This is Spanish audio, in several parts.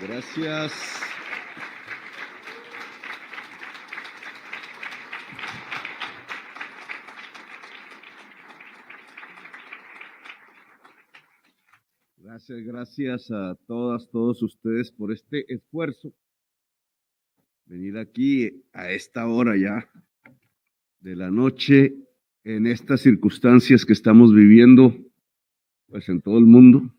Gracias. Gracias a todos ustedes por este esfuerzo. Venir aquí a esta hora ya de la noche, en estas circunstancias que estamos viviendo, pues en todo el mundo.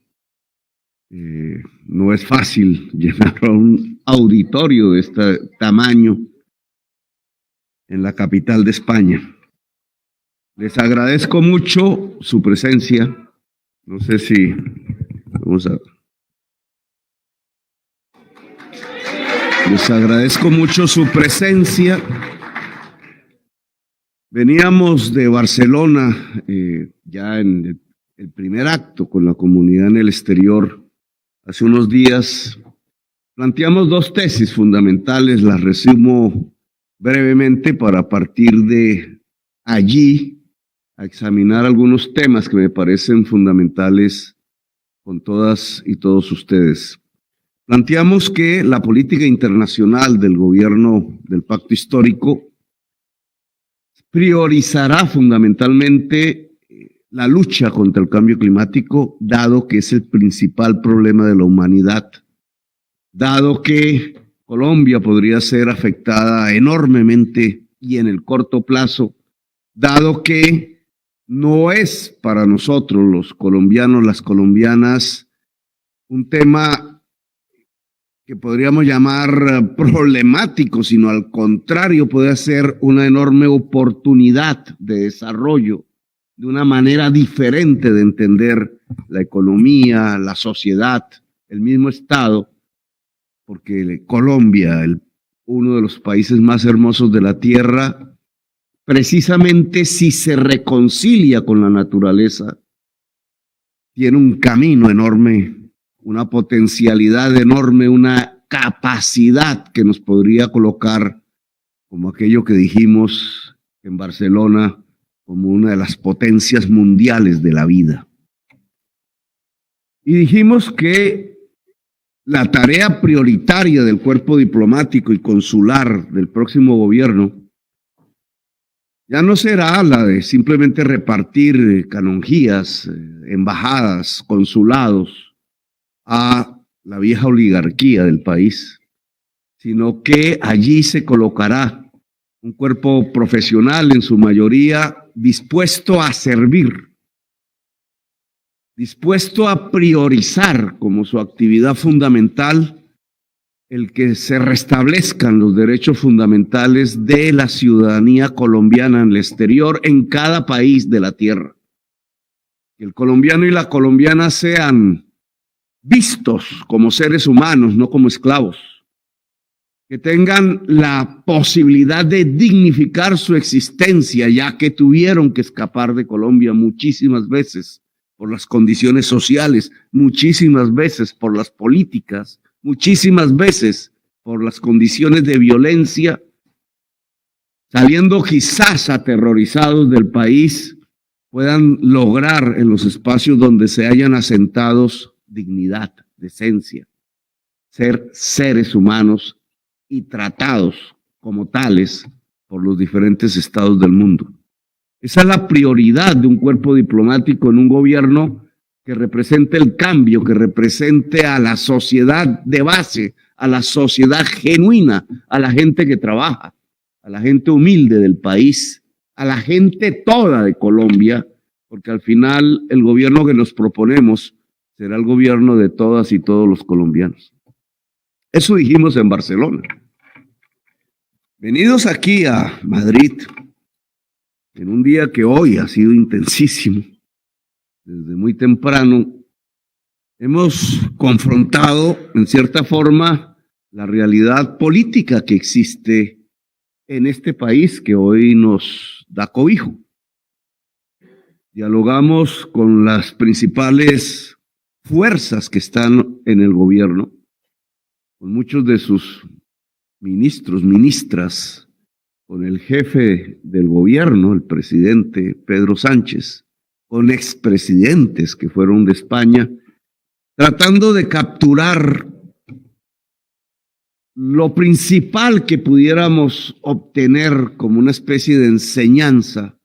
No es fácil llenar un auditorio de este tamaño en la capital de España. Les agradezco mucho su presencia. No sé si les agradezco mucho su presencia. Veníamos de Barcelona, ya en el primer acto con la comunidad en el exterior. Hace unos días planteamos dos tesis fundamentales, las resumo brevemente para partir de allí a examinar algunos temas que me parecen fundamentales con todas y todos ustedes. Planteamos que la política internacional del gobierno del Pacto Histórico priorizará fundamentalmente la lucha contra el cambio climático, dado que es el principal problema de la humanidad, dado que Colombia podría ser afectada enormemente y en el corto plazo, dado que no es para nosotros los colombianos, las colombianas, un tema que podríamos llamar problemático, sino al contrario puede ser una enorme oportunidad de desarrollo, de una manera diferente de entender la economía, la sociedad, el mismo Estado, porque Colombia, uno de los países más hermosos de la tierra, precisamente si se reconcilia con la naturaleza, tiene un camino enorme, una potencialidad enorme, una capacidad que nos podría colocar como aquello que dijimos en Barcelona, como una de las potencias mundiales de la vida. Y dijimos que la tarea prioritaria del cuerpo diplomático y consular del próximo gobierno ya no será la de simplemente repartir canonjías, embajadas, consulados a la vieja oligarquía del país, sino que allí se colocará un cuerpo profesional en su mayoría dispuesto a servir, dispuesto a priorizar como su actividad fundamental el que se restablezcan los derechos fundamentales de la ciudadanía colombiana en el exterior, en cada país de la tierra. Que el colombiano y la colombiana sean vistos como seres humanos, no como esclavos. Que tengan la posibilidad de dignificar su existencia, ya que tuvieron que escapar de Colombia muchísimas veces por las condiciones sociales, muchísimas veces por las políticas, muchísimas veces por las condiciones de violencia, saliendo quizás aterrorizados del país, puedan lograr en los espacios donde se hayan asentados dignidad, decencia, ser seres humanos y tratados como tales por los diferentes estados del mundo. Esa es la prioridad de un cuerpo diplomático en un gobierno que represente el cambio, que represente a la sociedad de base, a la sociedad genuina, a la gente que trabaja, a la gente humilde del país, a la gente toda de Colombia, porque al final el gobierno que nos proponemos será el gobierno de todas y todos los colombianos. Eso dijimos en Barcelona. Venidos aquí a Madrid, en un día que hoy ha sido intensísimo, desde muy temprano, hemos confrontado en cierta forma la realidad política que existe en este país que hoy nos da cobijo. Dialogamos con las principales fuerzas que están en el gobierno, con muchos de sus ministros, ministras, con el jefe del gobierno, el presidente Pedro Sánchez, con expresidentes que fueron de España, tratando de capturar lo principal que pudiéramos obtener como una especie de enseñanza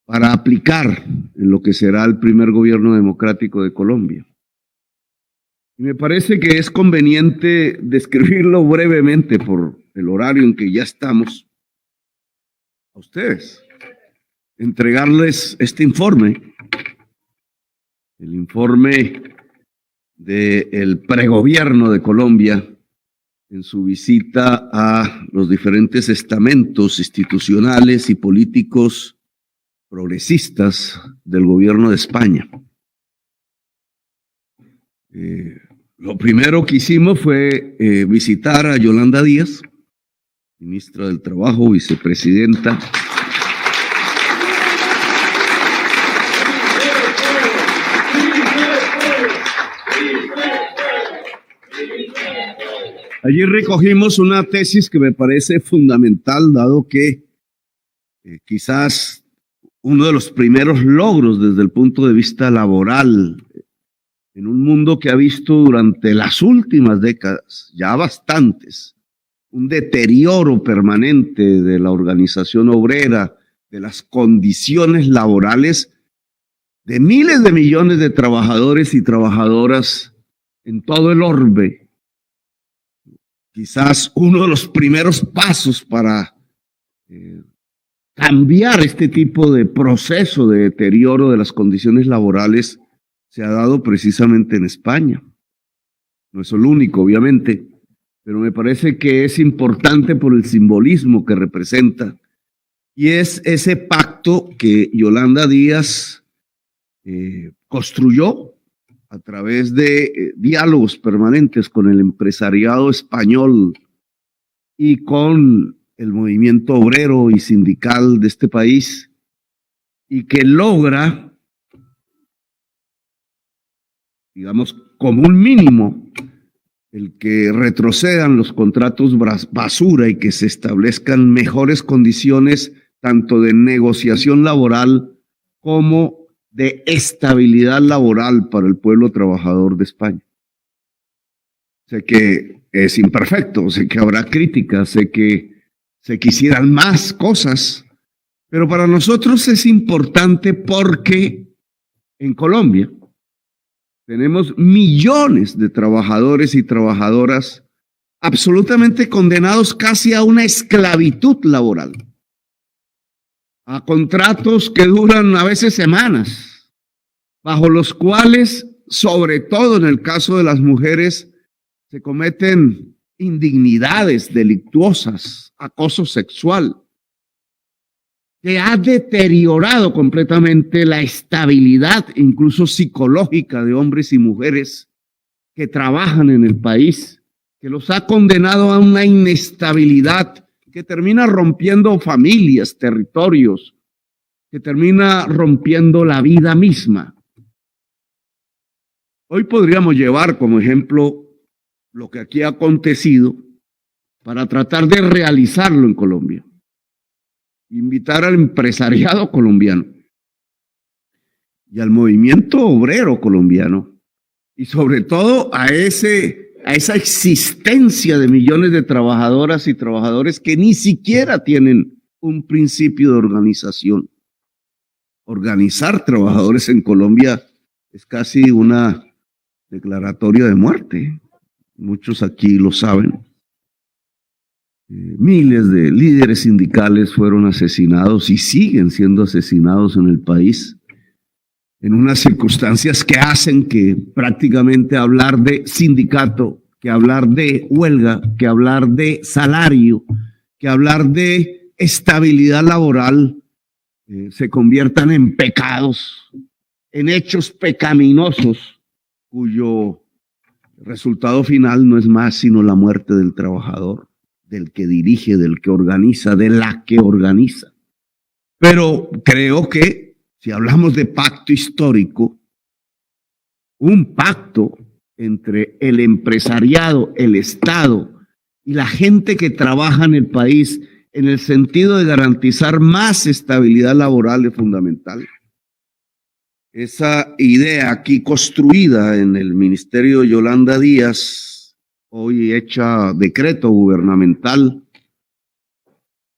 para aplicar en lo que será el primer gobierno democrático de Colombia. Y me parece que es conveniente describirlo brevemente por el horario en que ya estamos a ustedes, entregarles este informe, el informe del pregobierno de Colombia en su visita a los diferentes estamentos institucionales y políticos progresistas del gobierno de España. Lo primero que hicimos fue visitar a Yolanda Díaz, ministra del Trabajo, vicepresidenta. Allí recogimos una tesis que me parece fundamental, dado que quizás uno de los primeros logros desde el punto de vista laboral en un mundo que ha visto durante las últimas décadas, ya bastantes, un deterioro permanente de la organización obrera, de las condiciones laborales de miles de millones de trabajadores y trabajadoras en todo el orbe. Quizás uno de los primeros pasos para cambiar este tipo de proceso de deterioro de las condiciones laborales se ha dado precisamente en España. No es el único, obviamente, pero me parece que es importante por el simbolismo que representa. Y es ese pacto que Yolanda Díaz construyó a través de diálogos permanentes con el empresariado español y con el movimiento obrero y sindical de este país, y que logra, digamos, como un mínimo, el que retrocedan los contratos basura y que se establezcan mejores condiciones tanto de negociación laboral como de estabilidad laboral para el pueblo trabajador de España. Sé que es imperfecto, sé que habrá críticas, sé que se quisieran más cosas, pero para nosotros es importante porque en Colombia tenemos millones de trabajadores y trabajadoras absolutamente condenados casi a una esclavitud laboral, a contratos que duran a veces semanas, bajo los cuales, sobre todo en el caso de las mujeres, se cometen indignidades delictuosas, acoso sexual, que ha deteriorado completamente la estabilidad, incluso psicológica, de hombres y mujeres que trabajan en el país, que los ha condenado a una inestabilidad que termina rompiendo familias, territorios, que termina rompiendo la vida misma. Hoy podríamos llevar como ejemplo lo que aquí ha acontecido para tratar de realizarlo en Colombia. Invitar al empresariado colombiano y al movimiento obrero colombiano y sobre todo a esa existencia de millones de trabajadoras y trabajadores que ni siquiera tienen un principio de organización. Organizar trabajadores en Colombia es casi una declaratoria de muerte. Muchos aquí lo saben. Miles de líderes sindicales fueron asesinados y siguen siendo asesinados en el país en unas circunstancias que hacen que prácticamente hablar de sindicato, que hablar de huelga, que hablar de salario, que hablar de estabilidad laboral se conviertan en pecados, en hechos pecaminosos cuyo resultado final no es más sino la muerte del trabajador, del que dirige, del que organiza, de la que organiza. Pero creo que si hablamos de pacto histórico, un pacto entre el empresariado, el Estado y la gente que trabaja en el país en el sentido de garantizar más estabilidad laboral es fundamental. Esa idea aquí construida en el ministerio de Yolanda Díaz hoy hecha decreto gubernamental,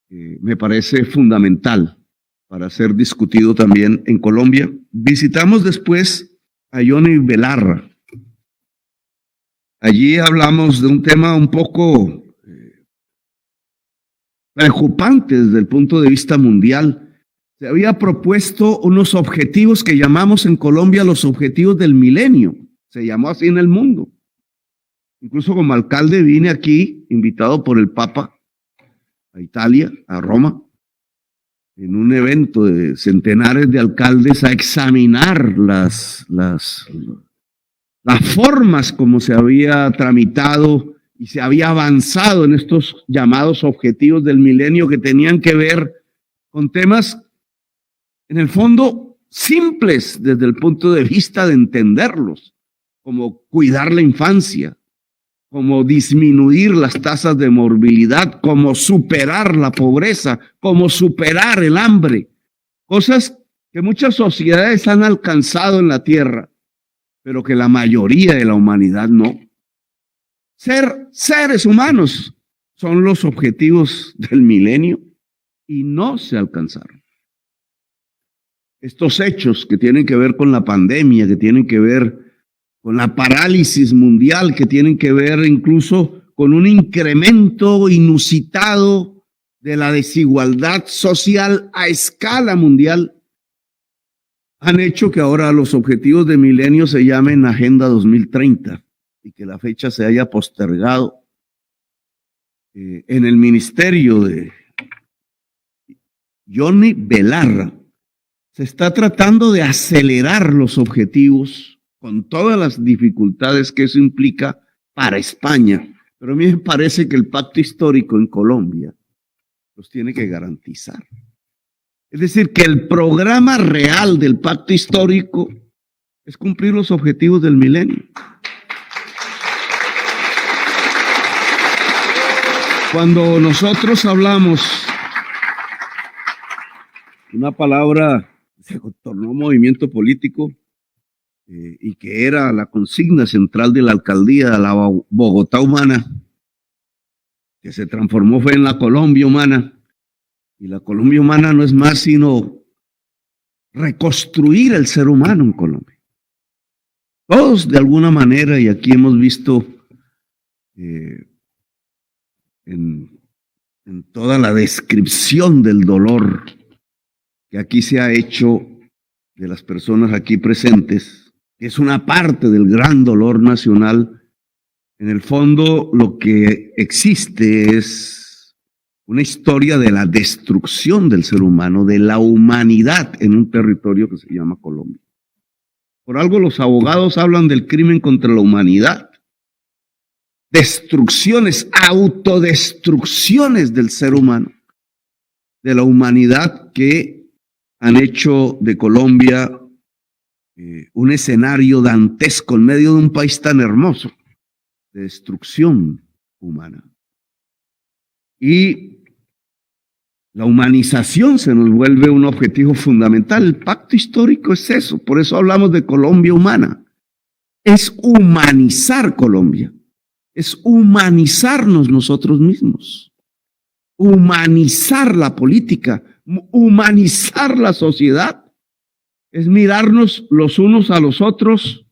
me parece fundamental para ser discutido también en Colombia. Visitamos después a Johnny Belarra. Allí hablamos de un tema un poco preocupante desde el punto de vista mundial. Se había propuesto unos objetivos que llamamos en Colombia los objetivos del milenio. Se llamó así en el mundo. Incluso como alcalde vine aquí, invitado por el Papa, a Italia, a Roma, en un evento de centenares de alcaldes a examinar las formas como se había tramitado y se había avanzado en estos llamados objetivos del milenio que tenían que ver con temas, en el fondo, simples desde el punto de vista de entenderlos, como cuidar la infancia, como disminuir las tasas de morbilidad, como superar la pobreza, como superar el hambre, cosas que muchas sociedades han alcanzado en la tierra, pero que la mayoría de la humanidad no. Ser seres humanos son los objetivos del milenio y no se alcanzaron. Estos hechos que tienen que ver con la pandemia, que tienen que ver con la parálisis mundial, que tienen que ver incluso con un incremento inusitado de la desigualdad social a escala mundial, han hecho que ahora los objetivos de milenio se llamen Agenda 2030 y que la fecha se haya postergado. En el ministerio de Johnny Belarra se está tratando de acelerar los objetivos con todas las dificultades que eso implica para España. Pero a mí me parece que el pacto histórico en Colombia los tiene que garantizar. Es decir, que el programa real del pacto histórico es cumplir los objetivos del milenio. Cuando nosotros hablamos una palabra se tornó movimiento político y que era la consigna central de la alcaldía de la Bogotá humana, que se transformó fue en la Colombia humana, y la Colombia humana no es más sino reconstruir el ser humano en Colombia. Todos de alguna manera, y aquí hemos visto en toda la descripción del dolor que aquí se ha hecho de las personas aquí presentes, que es una parte del gran dolor nacional. En el fondo, lo que existe es una historia de la destrucción del ser humano, de la humanidad en un territorio que se llama Colombia. Por algo los abogados hablan del crimen contra la humanidad. Destrucciones, autodestrucciones del ser humano, de la humanidad, que han hecho de Colombia un escenario dantesco en medio de un país tan hermoso, de destrucción humana. Y la humanización se nos vuelve un objetivo fundamental. El pacto histórico es eso, por eso hablamos de Colombia humana. Es humanizar Colombia, es humanizarnos nosotros mismos, humanizar la política, humanizar la sociedad, es mirarnos los unos a los otros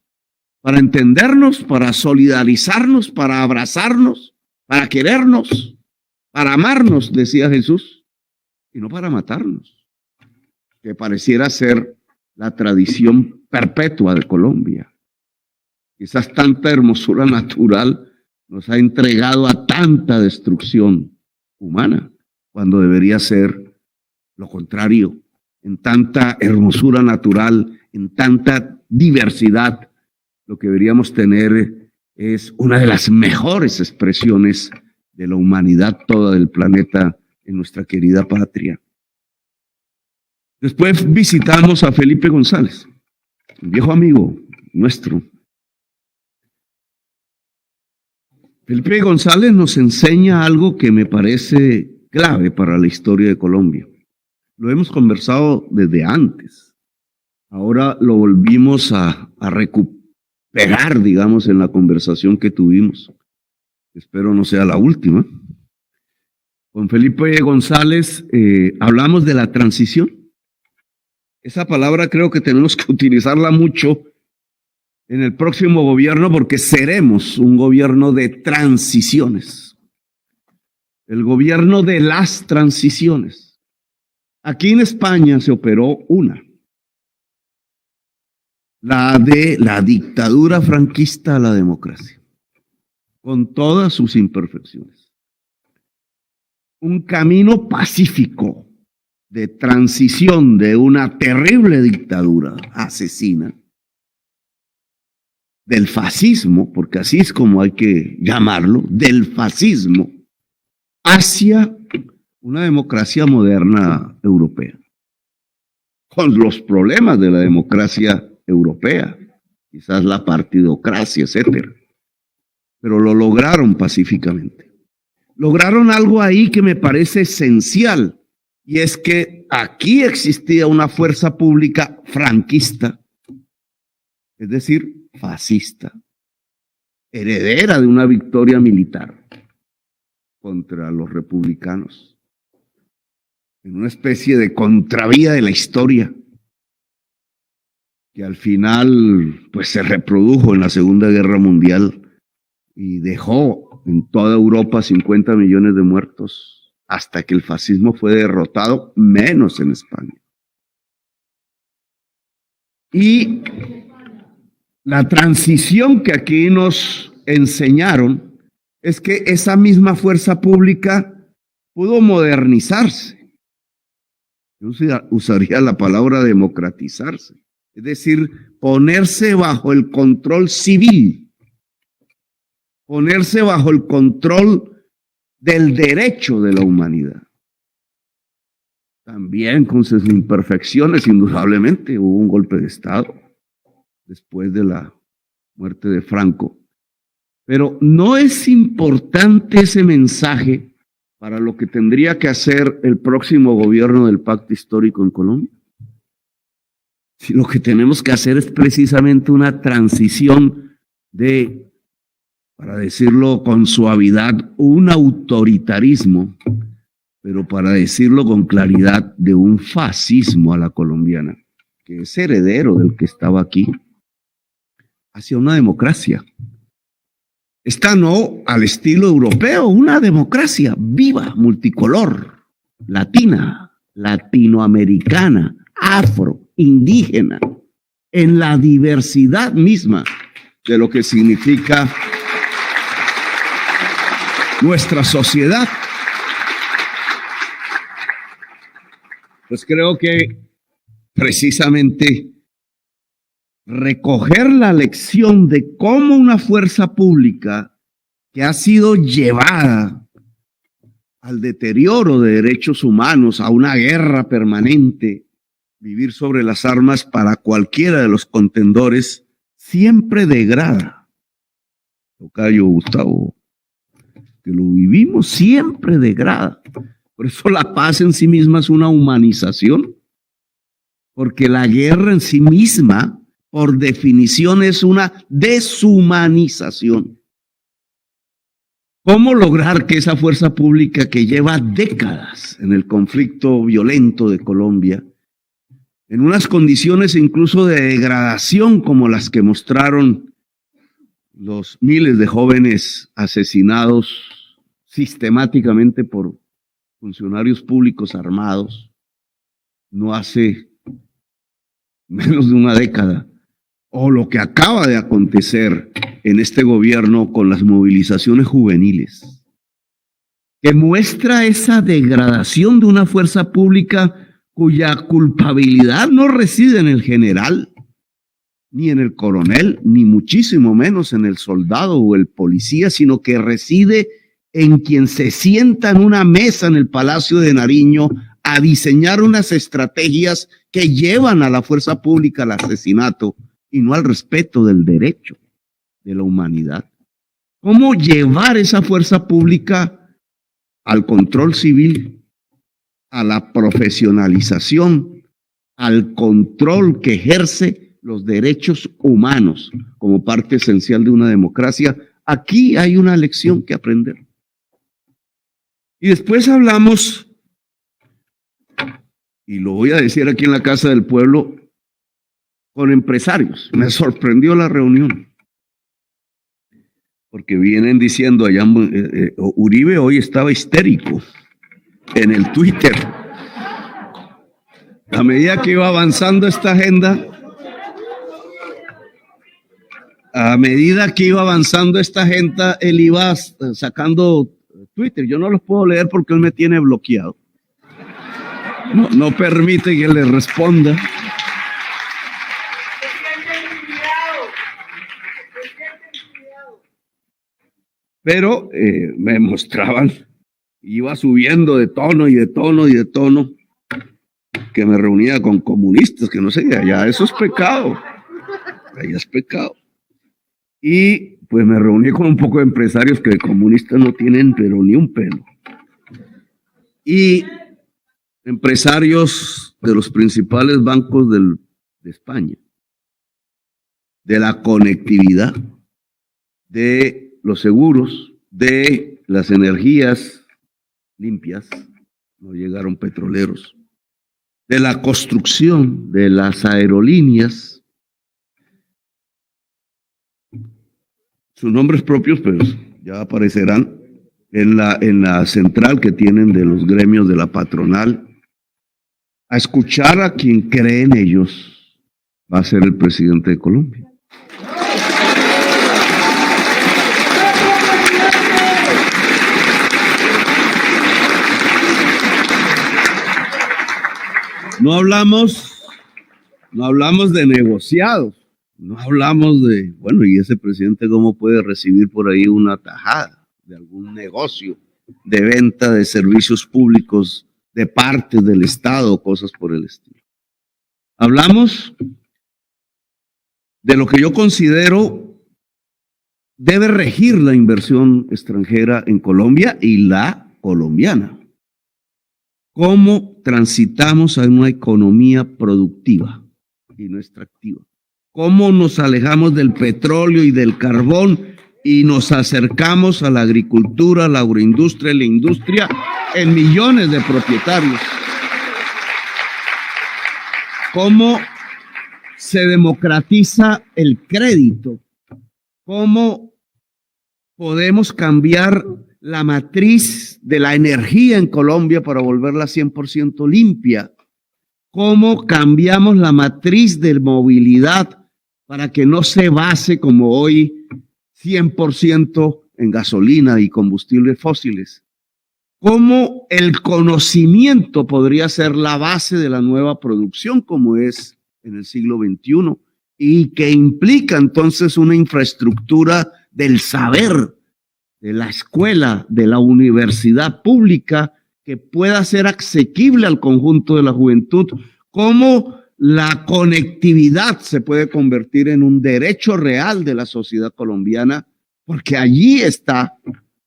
para entendernos, para solidarizarnos, para abrazarnos, para querernos, para amarnos, decía Jesús, y no para matarnos, que pareciera ser la tradición perpetua de Colombia. Quizás tanta hermosura natural nos ha entregado a tanta destrucción humana, cuando debería ser lo contrario. En tanta hermosura natural, en tanta diversidad, lo que deberíamos tener es una de las mejores expresiones de la humanidad toda del planeta en nuestra querida patria. Después visitamos a Felipe González, un viejo amigo nuestro. Felipe González nos enseña algo que me parece clave para la historia de Colombia. Lo hemos conversado desde antes. Ahora lo volvimos a recuperar, digamos, en la conversación que tuvimos. espero no sea la última. Con Felipe González hablamos de la transición. Esa palabra creo que tenemos que utilizarla mucho en el próximo gobierno porque seremos un gobierno de transiciones. El gobierno de las transiciones. Aquí en España se operó una. La de la dictadura franquista a la democracia, con todas sus imperfecciones. Un camino pacífico de transición de una terrible dictadura asesina, del fascismo, porque así es como hay que llamarlo, del fascismo, hacia una democracia moderna europea, con los problemas de la democracia europea, quizás la partidocracia, etcétera. Pero lo lograron pacíficamente. Lograron algo ahí que me parece esencial, y es que aquí existía una fuerza pública franquista, es decir, fascista, heredera de una victoria militar contra los republicanos, en una especie de contravía de la historia, que al final pues se reprodujo en la Segunda Guerra Mundial y dejó en toda Europa 50 millones de muertos hasta que el fascismo fue derrotado, menos en España. Y la transición que aquí nos enseñaron es que esa misma fuerza pública pudo modernizarse. Yo usaría la palabra democratizarse. Es decir, ponerse bajo el control civil, ponerse bajo el control del derecho de la humanidad. También con sus imperfecciones, indudablemente, hubo un golpe de Estado después de la muerte de Franco. Pero ¿no es importante ese mensaje para lo que tendría que hacer el próximo gobierno del Pacto Histórico en Colombia? Si lo que tenemos que hacer es precisamente una transición de, para decirlo con suavidad, un autoritarismo, pero para decirlo con claridad, de un fascismo a la colombiana, que es heredero del que estaba aquí, hacia una democracia. Esta no al estilo europeo, una democracia viva, multicolor, latina, latinoamericana, afro, indígena, en la diversidad misma de lo que significa nuestra sociedad. Pues creo que precisamente recoger la lección de cómo una fuerza pública que ha sido llevada al deterioro de derechos humanos, a una guerra permanente, vivir sobre las armas para cualquiera de los contendores, siempre degrada. Tocayo Gustavo, que lo vivimos, siempre degrada. Por eso la paz en sí misma es una humanización, porque la guerra en sí misma, por definición, es una deshumanización. ¿Cómo lograr que esa fuerza pública que lleva décadas en el conflicto violento de Colombia, en unas condiciones incluso de degradación como las que mostraron los miles de jóvenes asesinados sistemáticamente por funcionarios públicos armados, no hace menos de una década, o lo que acaba de acontecer en este gobierno con las movilizaciones juveniles, que muestra esa degradación de una fuerza pública cuya culpabilidad no reside en el general, ni en el coronel, ni muchísimo menos en el soldado o el policía, sino que reside en quien se sienta en una mesa en el Palacio de Nariño a diseñar unas estrategias que llevan a la fuerza pública al asesinato y no al respeto del derecho de la humanidad. ¿Cómo llevar esa fuerza pública al control civil, a la profesionalización, al control que ejerce los derechos humanos como parte esencial de una democracia, Aquí hay una lección que aprender. Y después hablamos, y lo voy a decir aquí en la Casa del Pueblo, con empresarios. Me sorprendió la reunión. Porque vienen diciendo allá, Uribe hoy estaba histérico en el Twitter. A medida que iba avanzando esta agenda, él iba sacando Twitter. Yo no los puedo leer porque él me tiene bloqueado. No permite que le responda. Pero me mostraban, iba subiendo de tono, que me reunía con comunistas, que no sé, allá eso es pecado. Allá es pecado. Y pues me reuní con un poco de empresarios que de comunistas no tienen, pero ni un pelo. Y empresarios de los principales bancos de España, de la conectividad, de los seguros, de las energías limpias, no llegaron petroleros, de la construcción, de las aerolíneas, sus nombres propios, pero ya aparecerán en la central que tienen de los gremios de la patronal, a escuchar a quien cree en ellos va a ser el presidente de Colombia. No hablamos de negociados, no hablamos de, bueno, ¿y ese presidente cómo puede recibir por ahí una tajada de algún negocio de venta de servicios públicos de parte del Estado, cosas por el estilo? Hablamos de lo que yo considero debe regir la inversión extranjera en Colombia y la colombiana. ¿Cómo transitamos a una economía productiva y no extractiva? ¿Cómo nos alejamos del petróleo y del carbón y nos acercamos a la agricultura, la agroindustria y la industria en millones de propietarios? ¿Cómo se democratiza el crédito? ¿Cómo podemos cambiar la matriz de la energía en Colombia para volverla 100% limpia? ¿Cómo cambiamos la matriz de movilidad para que no se base como hoy 100% en gasolina y combustibles fósiles? ¿Cómo el conocimiento podría ser la base de la nueva producción como es en el siglo XXI y que implica entonces una infraestructura del saber, de la escuela, de la universidad pública, que pueda ser asequible al conjunto de la juventud? ¿Cómo la conectividad se puede convertir en un derecho real de la sociedad colombiana? Porque allí está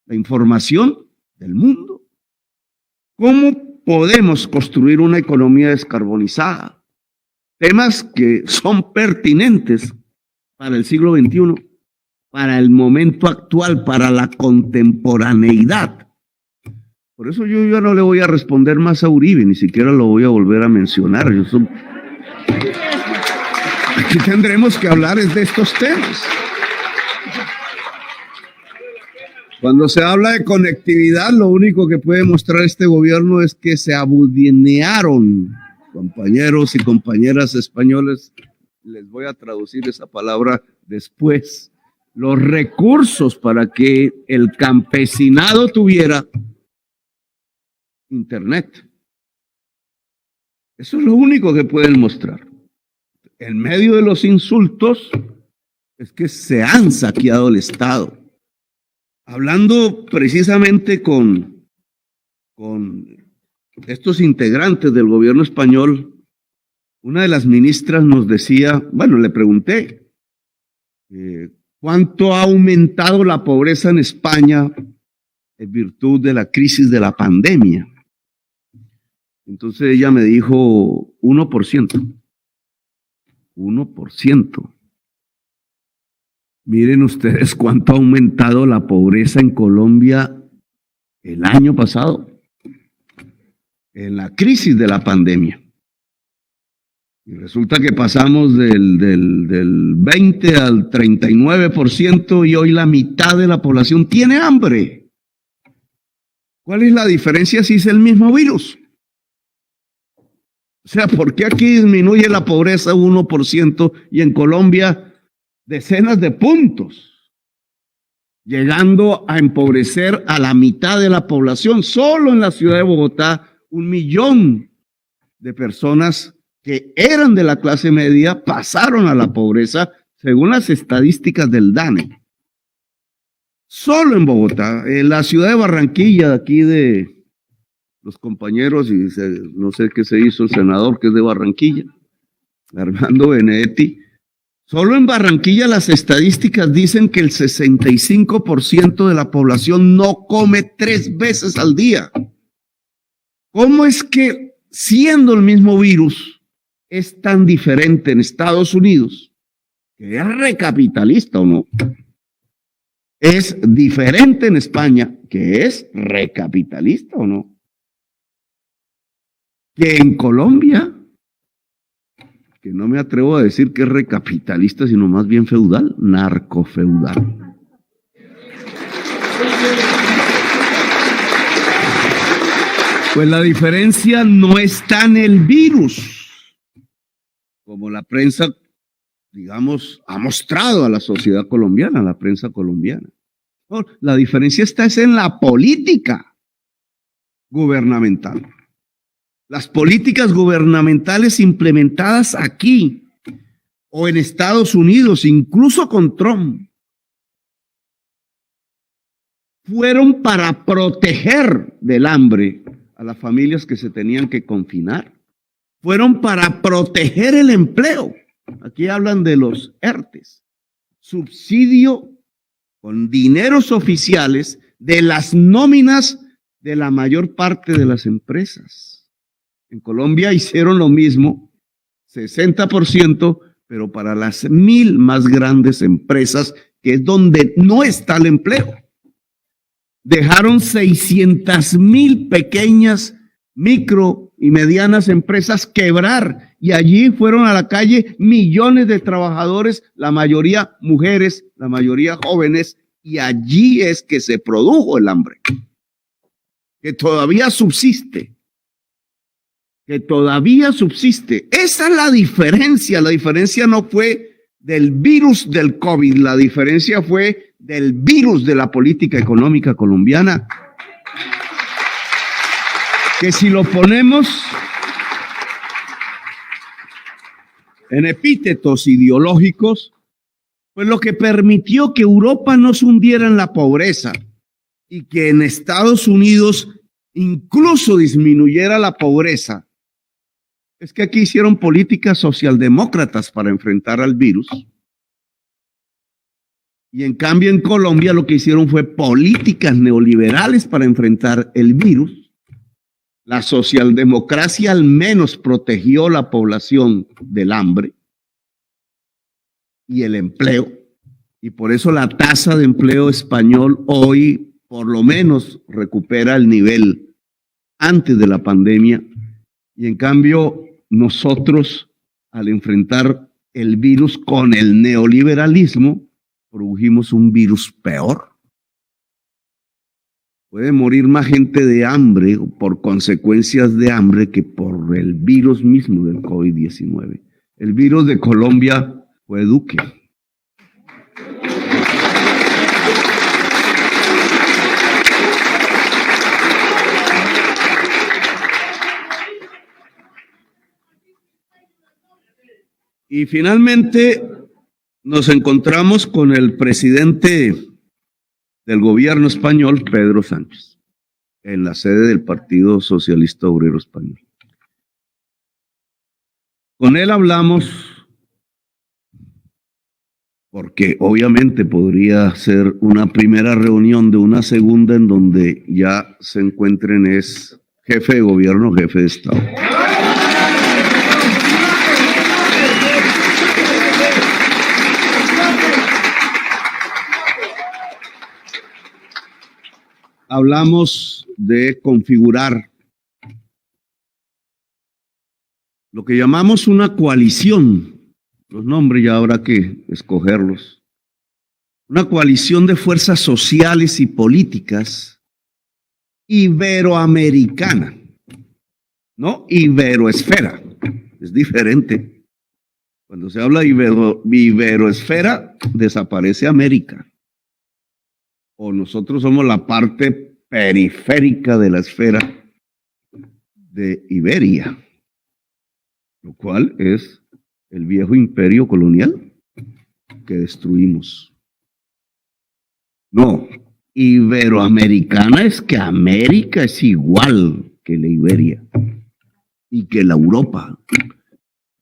la información del mundo. ¿Cómo podemos construir una economía descarbonizada? Temas que son pertinentes para el siglo XXI, para el momento actual, para la contemporaneidad. Por eso yo ya no le voy a responder más a Uribe, ni siquiera lo voy a volver a mencionar. Aquí tendremos que hablar de estos temas. Cuando se habla de conectividad, lo único que puede mostrar este gobierno es que se abudinearon, compañeros y compañeras españoles, les voy a traducir esa palabra después, los recursos para que el campesinado tuviera internet. Eso es lo único que pueden mostrar. En medio de los insultos es que se han saqueado el Estado. Hablando precisamente con estos integrantes del gobierno español, una de las ministras nos decía, bueno, le pregunté, ¿cuánto ha aumentado la pobreza en España en virtud de la crisis de la pandemia? Entonces ella me dijo 1%. 1%. Miren ustedes cuánto ha aumentado la pobreza en Colombia el año pasado, en la crisis de la pandemia. Y resulta que pasamos del 20 al 39% y hoy la mitad de la población tiene hambre. ¿Cuál es la diferencia si es el mismo virus? O sea, ¿por qué aquí disminuye la pobreza 1% y en Colombia decenas de puntos? Llegando a empobrecer a la mitad de la población. Solo en la ciudad de Bogotá, 1 millón de personas que eran de la clase media pasaron a la pobreza, según las estadísticas del DANE. Solo en Bogotá, en la ciudad de Barranquilla, aquí de los compañeros, y no sé qué se hizo el senador que es de Barranquilla, Armando Benedetti. Solo en Barranquilla las estadísticas dicen que el 65% de la población no come 3 veces al día. ¿Cómo es que, siendo el mismo virus, es tan diferente en Estados Unidos, que es recapitalista o no? Es diferente en España, que es recapitalista o no, que en Colombia, que no me atrevo a decir que es recapitalista, sino más bien feudal, narcofeudal. Pues la diferencia no está en el virus, como la prensa, digamos, ha mostrado a la sociedad colombiana, a la prensa colombiana. No, la diferencia está en la política gubernamental. Las políticas gubernamentales implementadas aquí o en Estados Unidos, incluso con Trump, fueron para proteger del hambre a las familias que se tenían que confinar. Fueron para proteger el empleo. Aquí hablan de los ERTES. Subsidio con dineros oficiales de las nóminas de la mayor parte de las empresas. En Colombia hicieron lo mismo, 60%, pero para las 1,000 más grandes empresas, que es donde no está el empleo. Dejaron 600,000 pequeñas, micro y medianas empresas quebrar, y allí fueron a la calle millones de trabajadores, la mayoría mujeres, la mayoría jóvenes, y allí es que se produjo el hambre, que todavía subsiste. Esa es la diferencia no fue del virus del COVID, la diferencia fue del virus de la política económica colombiana, que si lo ponemos en epítetos ideológicos, pues lo que permitió que Europa no se hundiera en la pobreza y que en Estados Unidos incluso disminuyera la pobreza, es que aquí hicieron políticas socialdemócratas para enfrentar al virus. Y en cambio en Colombia lo que hicieron fue políticas neoliberales para enfrentar el virus. La socialdemocracia al menos protegió la población del hambre y el empleo. Y por eso la tasa de empleo español hoy por lo menos recupera el nivel antes de la pandemia. Y en cambio nosotros, al enfrentar el virus con el neoliberalismo, produjimos un virus peor. Puede morir más gente de hambre o por consecuencias de hambre que por el virus mismo del COVID-19. El virus de Colombia fue Duque. Y finalmente nos encontramos con el presidente del gobierno español, Pedro Sánchez, en la sede del Partido Socialista Obrero Español. Con él hablamos porque obviamente podría ser una primera reunión de una segunda en donde ya se encuentren es jefe de gobierno, jefe de Estado. hablamos de configurar lo que llamamos una coalición. Los nombres ya habrá que escogerlos. Una coalición de fuerzas sociales y políticas iberoamericana, no iberoesfera, es diferente. Cuando se habla de iberoesfera, desaparece América. O nosotros somos la parte periférica de la esfera de Iberia, lo cual es el viejo imperio colonial que destruimos. No, iberoamericana es que América es igual que la Iberia y que la Europa,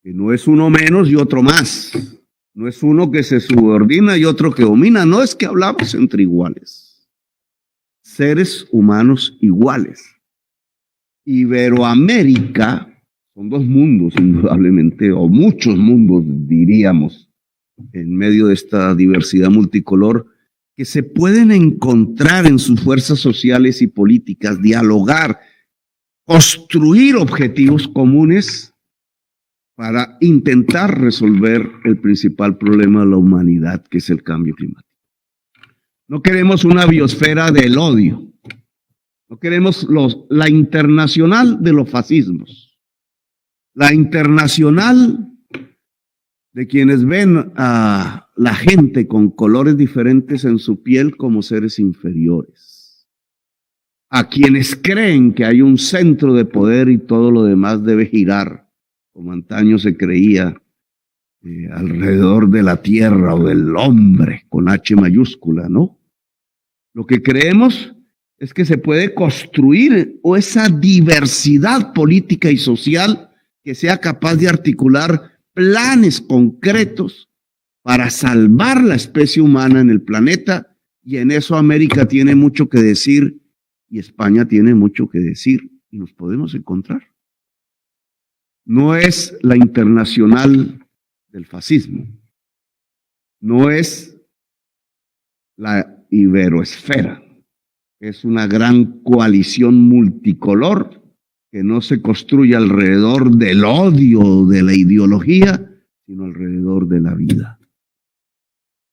que no es uno menos y otro más, no es uno que se subordina y otro que domina, no, es que hablamos entre iguales, seres humanos iguales. Iberoamérica son dos mundos, indudablemente, o muchos mundos, diríamos, en medio de esta diversidad multicolor, que se pueden encontrar en sus fuerzas sociales y políticas, dialogar, construir objetivos comunes para intentar resolver el principal problema de la humanidad, que es el cambio climático. No queremos una biosfera del odio, no queremos la internacional de los fascismos, la internacional de quienes ven a la gente con colores diferentes en su piel como seres inferiores, a quienes creen que hay un centro de poder y todo lo demás debe girar, como antaño se creía, alrededor de la tierra o del hombre, con H mayúscula, ¿no? Lo que creemos es que se puede construir esa diversidad política y social que sea capaz de articular planes concretos para salvar la especie humana en el planeta, y en eso América tiene mucho que decir y España tiene mucho que decir y nos podemos encontrar. No es la internacional del fascismo, no es la iberoesfera, es una gran coalición multicolor que no se construye alrededor del odio, de la ideología, sino alrededor de la vida.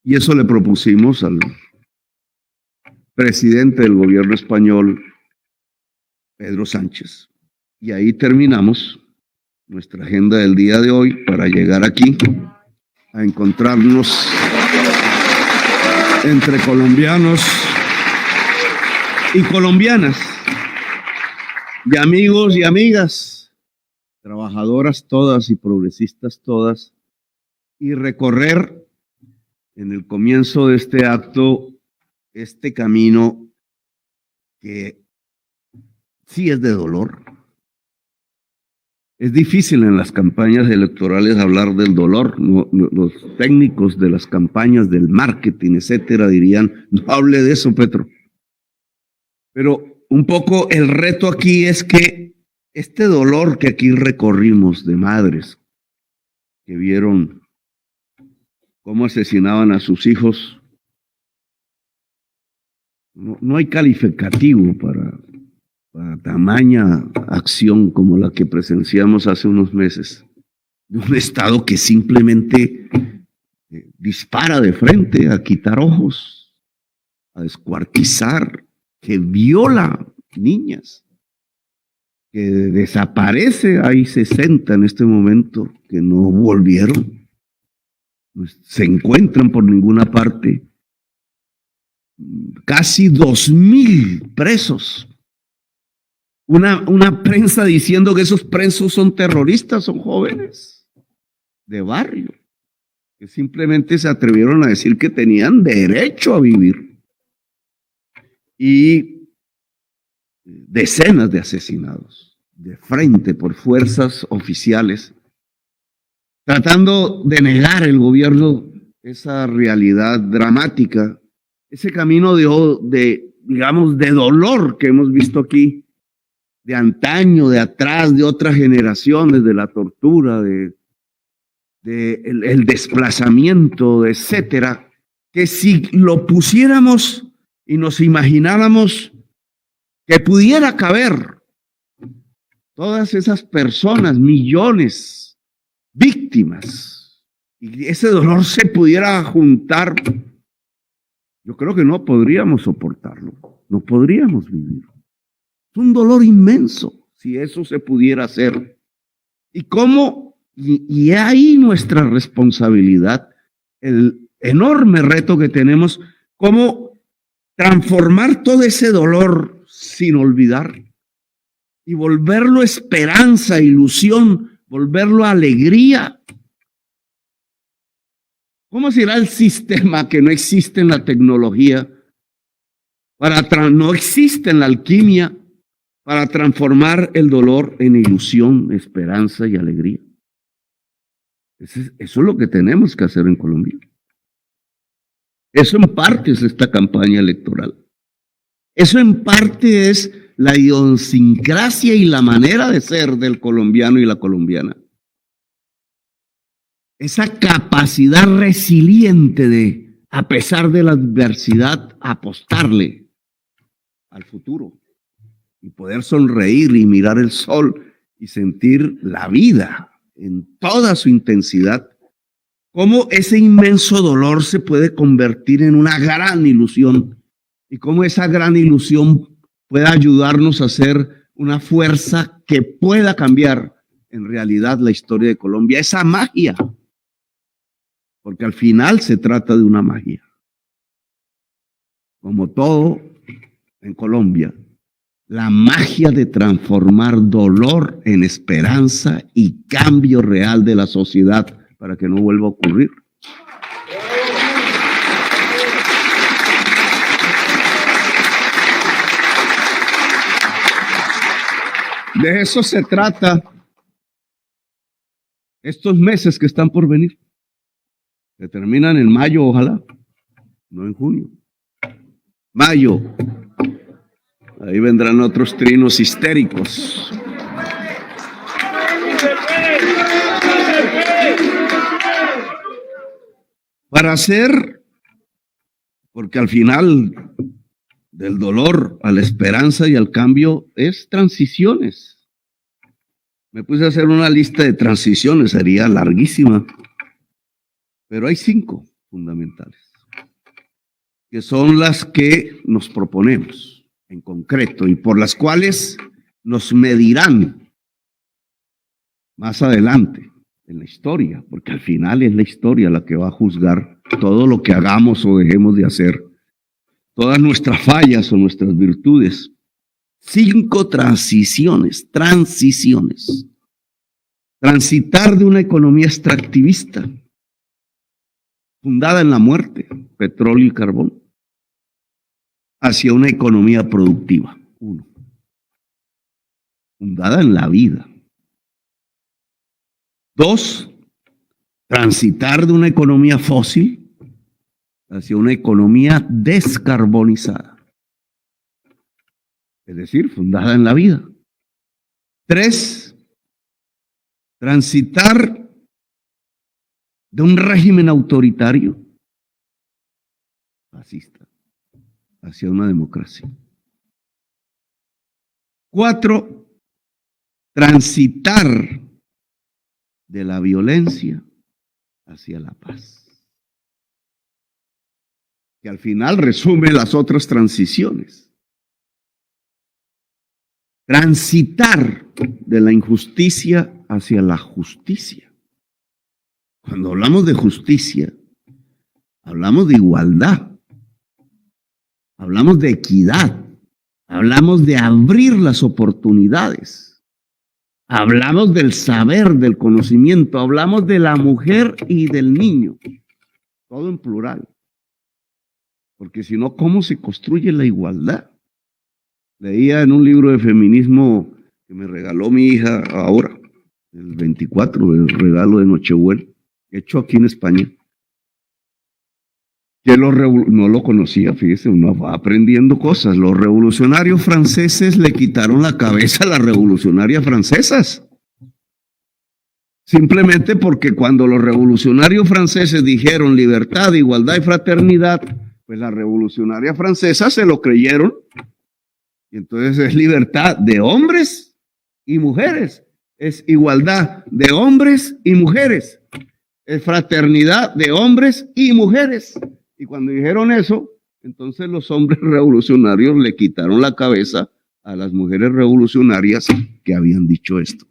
Y eso le propusimos al presidente del gobierno español, Pedro Sánchez. Y ahí terminamos nuestra agenda del día de hoy para llegar aquí a encontrarnos entre colombianos y colombianas, y amigos y amigas, trabajadoras todas y progresistas todas, y recorrer en el comienzo de este acto este camino que sí es de dolor. Es difícil en las campañas electorales hablar del dolor. Los técnicos de las campañas, del marketing, etcétera, dirían, no hable de eso, Petro. Pero un poco el reto aquí es que este dolor que aquí recorrimos de madres que vieron cómo asesinaban a sus hijos, no hay calificativo para tamaña acción como la que presenciamos hace unos meses, de un Estado que simplemente dispara de frente a quitar ojos, a descuartizar, que viola niñas, que desaparece. Hay 60 en este momento que no volvieron, se encuentran por ninguna parte, casi 2,000 presos. Una prensa diciendo que esos presos son terroristas, son jóvenes de barrio, que simplemente se atrevieron a decir que tenían derecho a vivir. Y decenas de asesinados de frente por fuerzas oficiales, tratando de negar el gobierno esa realidad dramática, ese camino digamos, de dolor que hemos visto aquí, de antaño, de atrás, de otras generaciones, de la tortura, el desplazamiento, etcétera, que si lo pusiéramos y nos imagináramos que pudiera caber todas esas personas, millones, víctimas, y ese dolor se pudiera juntar, yo creo que no podríamos soportarlo, no podríamos vivir. Es un dolor inmenso si eso se pudiera hacer. Y cómo, y ahí nuestra responsabilidad, el enorme reto que tenemos, cómo transformar todo ese dolor sin olvidar y volverlo esperanza, ilusión, volverlo alegría. ¿Cómo será el sistema que no existe en la tecnología? No existe en la alquimia para transformar el dolor en ilusión, esperanza y alegría. Eso es lo que tenemos que hacer en Colombia. Eso en parte es esta campaña electoral. Eso en parte es la idiosincrasia y la manera de ser del colombiano y la colombiana. Esa capacidad resiliente de, a pesar de la adversidad, apostarle al futuro y poder sonreír y mirar el sol y sentir la vida en toda su intensidad. Cómo ese inmenso dolor se puede convertir en una gran ilusión y cómo esa gran ilusión puede ayudarnos a hacer una fuerza que pueda cambiar en realidad la historia de Colombia. Esa magia, porque al final se trata de una magia. Como todo en Colombia, la magia de transformar dolor en esperanza y cambio real de la sociedad para que no vuelva a ocurrir. De eso se trata estos meses que están por venir. Que terminan en mayo, ojalá, no en junio. Mayo. Ahí vendrán otros trinos histéricos. Para hacer, porque al final del dolor a la esperanza y al cambio es transiciones. Me puse a hacer una lista de transiciones, sería larguísima, pero hay 5 fundamentales, que son las que nos proponemos en concreto y por las cuales nos medirán más adelante en la historia, porque al final es la historia la que va a juzgar todo lo que hagamos o dejemos de hacer, todas nuestras fallas o nuestras virtudes. 5 transiciones. Transitar de una economía extractivista, fundada en la muerte, petróleo y carbón, hacia una economía productiva. 1. Fundada en la vida. 2. Transitar de una economía fósil hacia una economía descarbonizada. Es decir, fundada en la vida. 3. Transitar de un régimen autoritario, fascista, hacia una democracia. 4. Transitar de la violencia hacia la paz, que al final resume las otras transiciones. Transitar de la injusticia hacia la justicia. Cuando hablamos de justicia, hablamos de igualdad, hablamos de equidad, hablamos de abrir las oportunidades. Hablamos del saber, del conocimiento, hablamos de la mujer y del niño, todo en plural. Porque si no, ¿cómo se construye la igualdad? Leía en un libro de feminismo que me regaló mi hija ahora, el 24, el regalo de Nochebuena, hecho aquí en España, que no lo conocía, fíjese, uno va aprendiendo cosas. Los revolucionarios franceses le quitaron la cabeza a las revolucionarias francesas. Simplemente porque cuando los revolucionarios franceses dijeron libertad, igualdad y fraternidad, pues las revolucionarias francesas se lo creyeron Y entonces es libertad de hombres y mujeres, es igualdad de hombres y mujeres, es fraternidad de hombres y mujeres. Y cuando dijeron eso, entonces los hombres revolucionarios le quitaron la cabeza a las mujeres revolucionarias que habían dicho esto.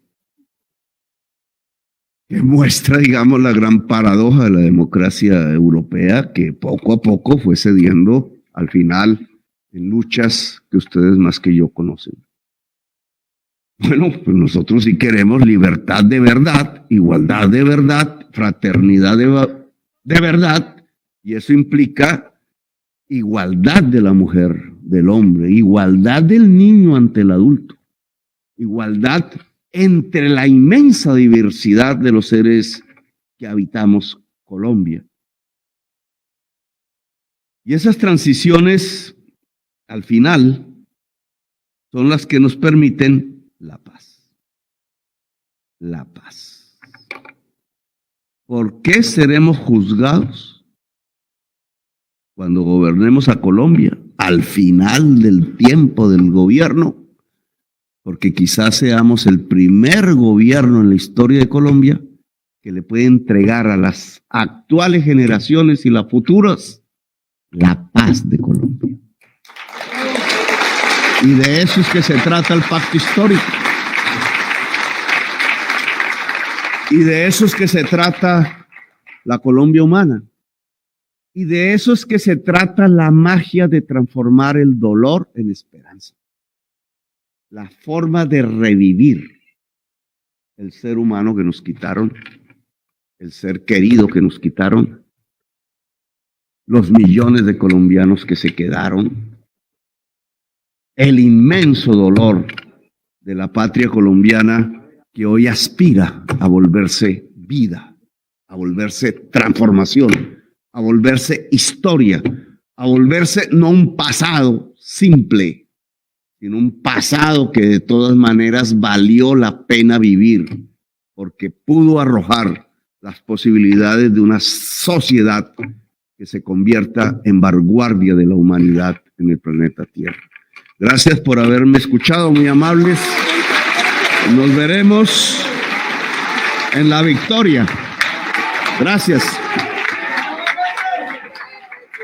Que muestra, digamos, la gran paradoja de la democracia europea, que poco a poco fue cediendo al final en luchas que ustedes más que yo conocen. Bueno, pues nosotros sí queremos libertad de verdad, igualdad de verdad, fraternidad de verdad, y eso implica igualdad de la mujer, del hombre, igualdad del niño ante el adulto, igualdad entre la inmensa diversidad de los seres que habitamos Colombia. Y esas transiciones, al final, son las que nos permiten la paz. La paz. ¿Por qué seremos juzgados cuando gobernemos a Colombia? Al final del tiempo del gobierno, porque quizás seamos el primer gobierno en la historia de Colombia que le puede entregar a las actuales generaciones y las futuras la paz de Colombia. Y de eso es que se trata el pacto histórico. Y de eso es que se trata la Colombia humana. Y de eso es que se trata la magia de transformar el dolor en esperanza. La forma de revivir el ser humano que nos quitaron, el ser querido que nos quitaron, los millones de colombianos que se quedaron, el inmenso dolor de la patria colombiana que hoy aspira a volverse vida, a volverse transformación, a volverse historia, a volverse no un pasado simple, sino un pasado que de todas maneras valió la pena vivir, porque pudo arrojar las posibilidades de una sociedad que se convierta en vanguardia de la humanidad en el planeta Tierra. Gracias por haberme escuchado, muy amables. Nos veremos en la victoria. Gracias.